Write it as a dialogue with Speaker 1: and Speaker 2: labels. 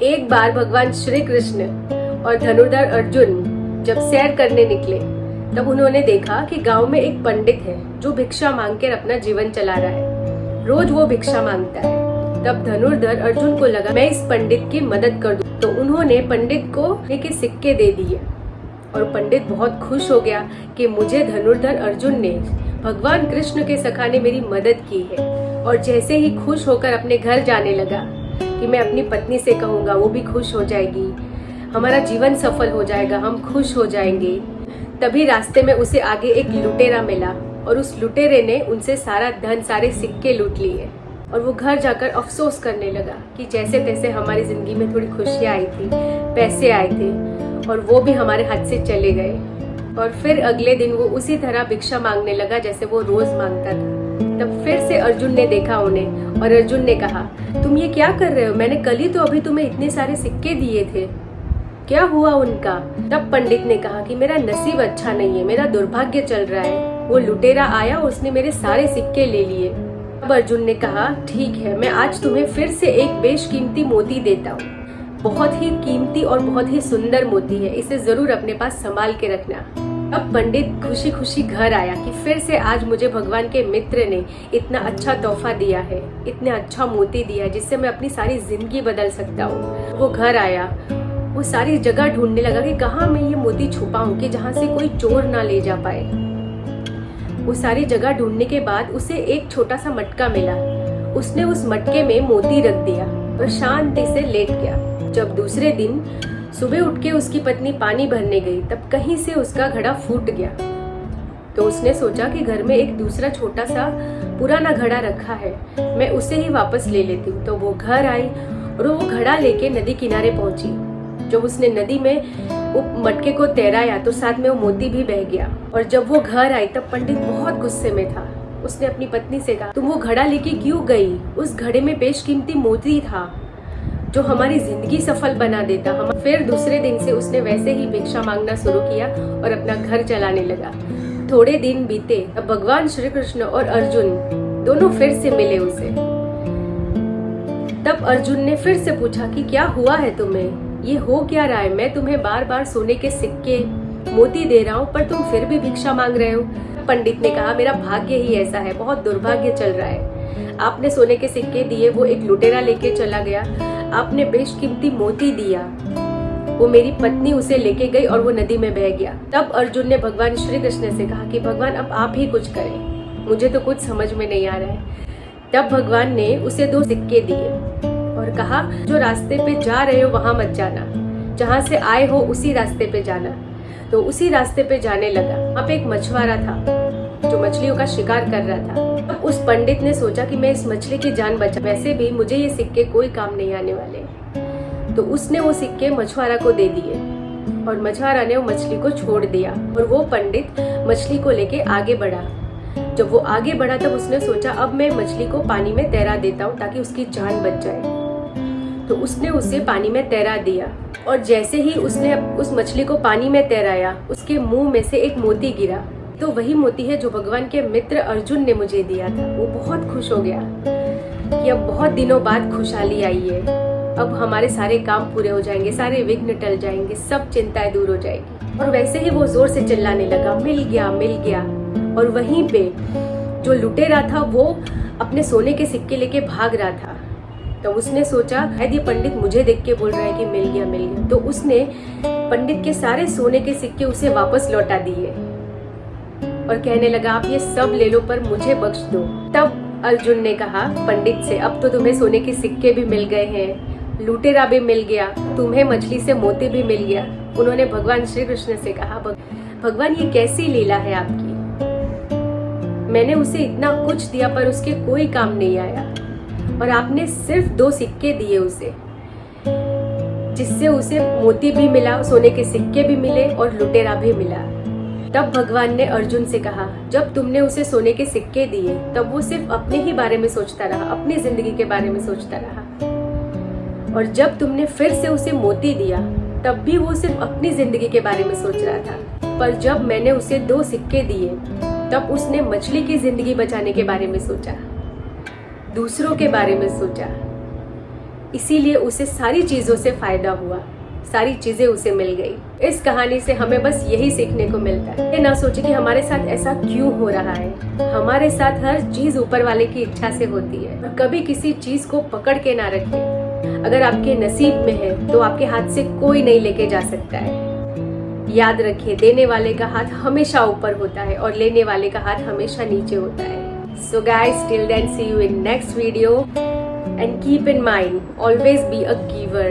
Speaker 1: एक बार भगवान श्री कृष्ण और धनुर्धर अर्जुन जब सैर करने निकले तब उन्होंने देखा कि गांव में एक पंडित है जो भिक्षा मांगकर अपना जीवन चला रहा है। रोज वो भिक्षा मांगता है। तब धनुर्धर अर्जुन को लगा मैं इस पंडित की मदद कर दूं। तो उन्होंने पंडित को के सिक्के दे दिए और पंडित बहुत खुश हो गया कि मुझे धनुर्धर अर्जुन ने भगवान कृष्ण के सखा ने मेरी मदद की है। और जैसे ही खुश होकर अपने घर जाने लगा कि मैं अपनी पत्नी से कहूँगा, वो भी खुश हो जाएगी, हमारा जीवन सफल हो जाएगा, हम खुश हो जाएंगे। तभी रास्ते में उसे आगे एक लुटेरा मिला और उस लुटेरे ने उनसे सारा धन, सारे सिक्के लूट लिए। और वो घर जाकर अफसोस करने लगा कि जैसे तैसे हमारी जिंदगी में थोड़ी खुशियाँ आई थी, पैसे आए थे और वो भी हमारे हाथ से चले गए। और फिर अगले दिन वो उसी तरह भिक्षा मांगने लगा जैसे वो रोज मांगता था। तब फिर से अर्जुन ने देखा उन्हें और अर्जुन ने कहा, तुम ये क्या कर रहे हो? मैंने कल ही तो अभी तुम्हें इतने सारे सिक्के दिए थे, क्या हुआ उनका? तब पंडित ने कहा कि मेरा नसीब अच्छा नहीं है, मेरा दुर्भाग्य चल रहा है। वो लुटेरा आया, उसने मेरे सारे सिक्के ले लिए। तब अर्जुन ने कहा, ठीक है, मैं आज तुम्हें फिर से एक बेशकीमती मोती देता हूँ। बहुत ही कीमती और बहुत ही सुंदर मोती है, इसे जरूर अपने पास संभाल के रखना। अब पंडित खुशी खुशी घर आया कि फिर से आज मुझे भगवान के मित्र ने इतना अच्छा तोहफा दिया है, इतना अच्छा मोती दिया है जिससे मैं अपनी सारी जिंदगी बदल सकता हूँ। वो घर आया, वो सारी जगह ढूंढने लगा कि कहाँ मैं ये मोती छुपाऊं कि जहाँ से कोई चोर ना ले जा पाए। वो सारी जगह ढूंढने के बाद उसे एक छोटा सा मटका मिला। उसने उस मटके में मोती रख दिया और शांति से लेट गया। जब दूसरे दिन सुबह उठ के उसकी पत्नी पानी भरने गई तब कहीं से उसका घड़ा फूट गया। तो उसने सोचा कि घर में एक दूसरा छोटा सा पुराना घड़ा रखा है, मैं उसे ही वापस ले लेती हूँ। तो वो घर आई और वो घड़ा लेके नदी किनारे पहुंची। जब उसने नदी में वो मटके को तैराया तो साथ में वो मोती भी बह गया। और जब वो घर आई तब पंडित बहुत गुस्से में था। उसने अपनी पत्नी से कहा, तुम वो घड़ा लेके क्यों गई? उस घड़े में बेशकीमती मोती था जो हमारी जिंदगी सफल बना देता। हम फिर दूसरे दिन से उसने वैसे ही भिक्षा मांगना शुरू किया और अपना घर चलाने लगा। थोड़े दिन बीते तब भगवान श्री कृष्ण और अर्जुन दोनों फिर से मिले उसे। तब अर्जुन ने फिर से पूछा कि क्या हुआ है तुम्हें, ये हो क्या रहा है? मैं तुम्हें बार बार सोने के सिक्के, मोती दे रहा हूँ पर तुम फिर भी भिक्षा मांग रहे हो। पंडित ने कहा, मेरा भाग्य ही ऐसा है, बहुत दुर्भाग्य चल रहा है। आपने सोने के सिक्के दिए, वो एक लुटेरा लेके चला गया। आपने बेशकीमती मोती दिया, वो मेरी पत्नी उसे लेके गई और वो नदी में बह गया। तब अर्जुन ने भगवान श्री कृष्ण से कहा कि भगवान अब आप ही कुछ करें, मुझे तो कुछ समझ में नहीं आ रहा है। तब भगवान ने उसे 2 सिक्के दिए और कहा, जो रास्ते पे जा रहे हो वहां मत जाना, जहाँ से आए हो उसी रास्ते पे जाना। तो उसी रास्ते पे जाने लगा। वहाँ पे एक मछुआरा था जो मछलियों का शिकार कर रहा था। अब उस पंडित ने सोचा कि मैं इस मछली की जान बचा, वैसे भी मुझे ये सिक्के कोई काम नहीं आने वाले। तो उसने वो सिक्के मछुआरा को दे दिए और मछुआरा ने वो मछली को छोड़ दिया और वो पंडित मछली को लेके आगे बढ़ा। जब वो आगे बढ़ा तब उसने सोचा, अब मैं मछली को पानी में तैरा देता हूँ ताकि उसकी जान बच जाए। तो उसने उसे पानी में तैरा दिया और जैसे ही उसने उस मछली को पानी में तैराया, उसके मुंह में से एक मोती गिरा। तो वही मोती है जो भगवान के मित्र अर्जुन ने मुझे दिया था। वो बहुत खुश हो गया कि अब बहुत दिनों बाद खुशहाली आई है, अब हमारे सारे काम पूरे हो जाएंगे, सारे विघ्न टल जाएंगे, सब चिंताएं दूर हो जाएगी। और वैसे ही वो जोर से चिल्लाने लगा, मिल गया मिल गया। और वहीं पे जो लुटेरा था वो अपने सोने के सिक्के लेके भाग रहा था। तो उसने सोचा, शायद ये पंडित मुझे देख के बोल रहा है कि मिल गया मिल गया। तो उसने पंडित के सारे सोने के सिक्के उसे वापस लौटा दिए और कहने लगा, आप ये सब ले लो पर मुझे बख्श दो। तब अर्जुन ने कहा पंडित से, अब तो तुम्हें सोने के सिक्के भी मिल गए हैं, लुटेरा भी मिल गया, तुम्हें मछली से मोती भी मिल गया। उन्होंने भगवान श्री कृष्ण से कहा, भगवान ये कैसी लीला है आपकी? मैंने उसे इतना कुछ दिया पर उसके कोई काम नहीं आया और आपने सिर्फ 2 सिक्के दिए उसे, जिससे उसे मोती भी मिला, सोने के सिक्के भी मिले और लुटेरा भी मिला। तब भगवान ने अर्जुन से कहा, जब तुमने उसे सोने के सिक्के दिए तब वो सिर्फ अपने ही बारे में सोचता रहा, अपनी जिंदगी के बारे में सोचता रहा। और जब तुमने फिर से उसे मोती दिया तब भी वो सिर्फ अपनी जिंदगी के बारे में सोच रहा था। पर जब मैंने उसे 2 सिक्के दिए तब उसने मछली की जिंदगी बचाने के बारे में सोचा, दूसरों के बारे में सोचा इसीलिए उसे सारी चीजों से फायदा हुआ, सारी चीजें उसे मिल गई। इस कहानी से हमें बस यही सीखने को मिलता है, ना सोचे कि हमारे साथ ऐसा क्यों हो रहा है। हमारे साथ हर चीज ऊपर वाले की इच्छा से होती है, और कभी किसी चीज को पकड़ के ना रखें। अगर आपके नसीब में है तो आपके हाथ से कोई नहीं लेके जा सकता है। याद रखिए, देने वाले का हाथ हमेशा ऊपर होता है और लेने वाले का हाथ हमेशा नीचे होता है। So guys, till then see you in next video, and keep in mind, always be a giver.